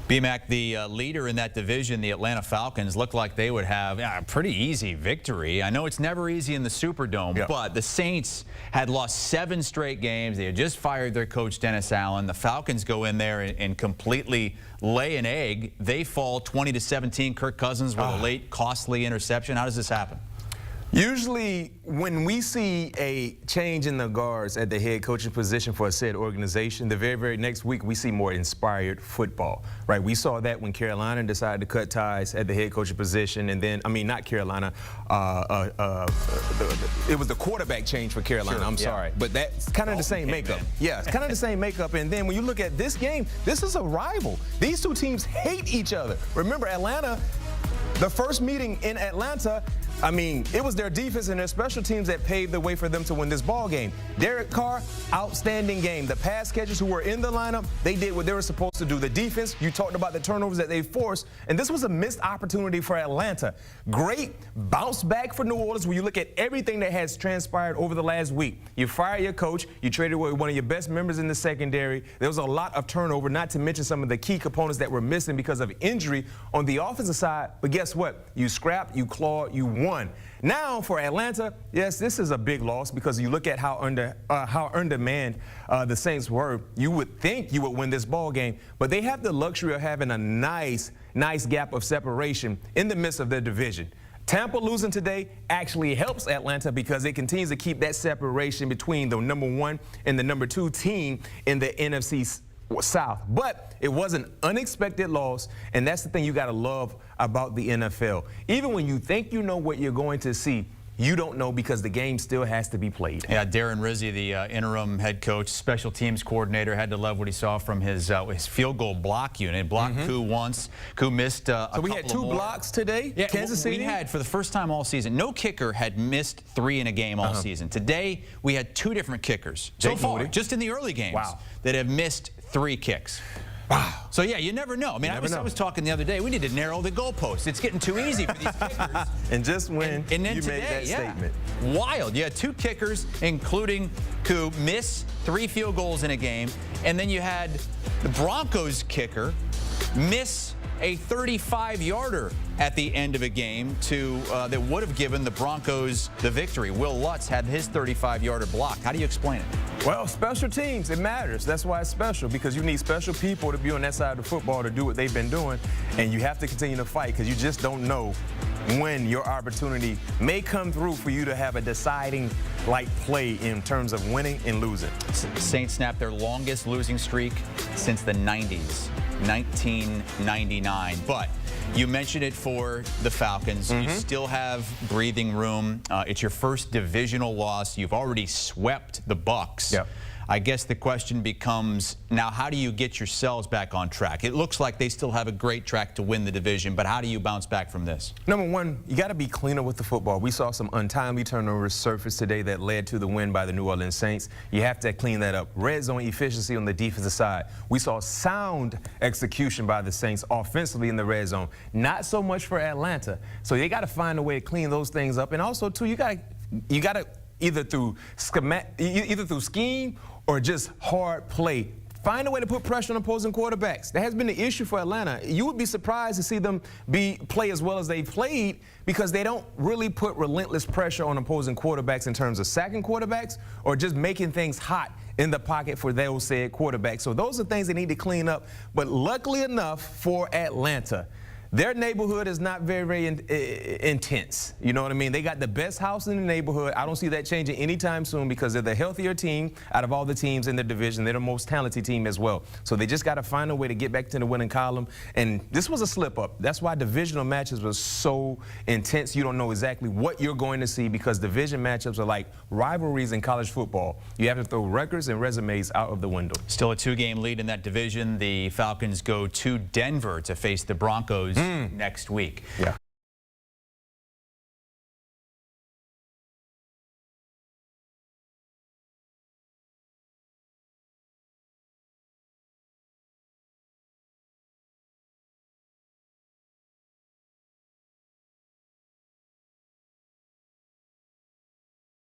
BMAC, the leader in that division, the Atlanta Falcons, looked like they would have a pretty easy victory. I know it's never easy in the Superdome, but the Saints had lost 7 straight games. They had just fired their coach, Dennis Allen. The Falcons go in there and completely lay an egg. They fall 20-17. Kirk Cousins with a late, costly interception. How does this happen? Usually, when we see a change in the guards at the head coaching position for a said organization, the very next week we see more inspired football, right? We saw that when Carolina decided to cut ties at the head coaching position, and then, I mean, not Carolina, it was the quarterback change for Carolina, I'm sorry. But that's kind of the same makeup. Yeah, it's kind of the same makeup, and then when you look at this game, this is a rival. These two teams hate each other. Remember, Atlanta, the first meeting in Atlanta, I mean, it was their defense and their special teams that paved the way for them to win this ball game. Derek Carr, outstanding game. The pass catchers who were in the lineup, they did what they were supposed to do. The defense, you talked about the turnovers that they forced, and this was a missed opportunity for Atlanta. Great bounce back for New Orleans when you look at everything that has transpired over the last week. You fired your coach. You traded away one of your best members in the secondary. There was a lot of turnover, not to mention some of the key components that were missing because of injury on the offensive side. But guess what? You scrapped, you clawed, you won. Now for Atlanta, yes, this is a big loss because you look at how undermanned the Saints were. You would think you would win this ball game, but they have the luxury of having a nice gap of separation in the midst of their division. Tampa losing today actually helps Atlanta because it continues to keep that separation between the #1 and the #2 team in the NFC South. But it was an unexpected loss, and that's the thing you got to love about the NFL. Even when you think you know what you're going to see, you don't know because the game still has to be played. Yeah, Rizzi, the interim head coach, special teams coordinator, had to love what he saw from his field goal block unit. Blocked Koo once. Koo missed a couple So we had 2 blocks today, yeah, Kansas City? We had, for the first time all season, no kicker had missed 3 in a game all season. Today, we had 2 different kickers so far, just in the early games, that have missed 3 kicks. Wow. So, yeah, you never know. I mean, I was talking the other day, we need to narrow the goalposts. It's getting too easy for these kickers. And just when and then you today, made that statement. Wild. You had 2 kickers, including Koo, miss 3 field goals in a game. And then you had the Broncos kicker miss a 35-yarder at the end of a game that would have given the Broncos the victory. Will Lutz had his 35-yarder blocked. How do you explain it? Well, special teams, it matters. That's why it's special, because you need special people to be on that side of the football to do what they've been doing, and you have to continue to fight because you just don't know when your opportunity may come through for you to have a deciding play in terms of winning and losing. Saints snapped their longest losing streak since the 90s, 1999. But you mentioned it for the Falcons. You still have breathing room. It's your first divisional loss. You've already swept the Bucs. Yep. I guess the question becomes, now how do you get yourselves back on track? It looks like they still have a great track to win the division, but how do you bounce back from this? #1, you got to be cleaner with the football. We saw some untimely turnovers surface today that led to the win by the New Orleans Saints. You have to clean that up. Red zone efficiency on the defensive side. We saw sound execution by the Saints offensively in the red zone. Not so much for Atlanta. So they got to find a way to clean those things up. And also, too, you got to either through scheme or just hard play, find a way to put pressure on opposing quarterbacks. That has been the issue for Atlanta. You would be surprised to see them play as well as they played because they don't really put relentless pressure on opposing quarterbacks in terms of sacking quarterbacks or just making things hot in the pocket for those said quarterbacks. So those are things they need to clean up. But luckily enough for Atlanta, their neighborhood is not very intense. You know what I mean? They got the best house in the neighborhood. I don't see that changing anytime soon because they're the healthier team out of all the teams in the division. They're the most talented team as well. So they just got to find a way to get back to the winning column. And this was a slip-up. That's why divisional matches were so intense. You don't know exactly what you're going to see because division matchups are like rivalries in college football. You have to throw records and resumes out of the window. Still a 2-game lead in that division. The Falcons go to Denver to face the Broncos next week. Yeah.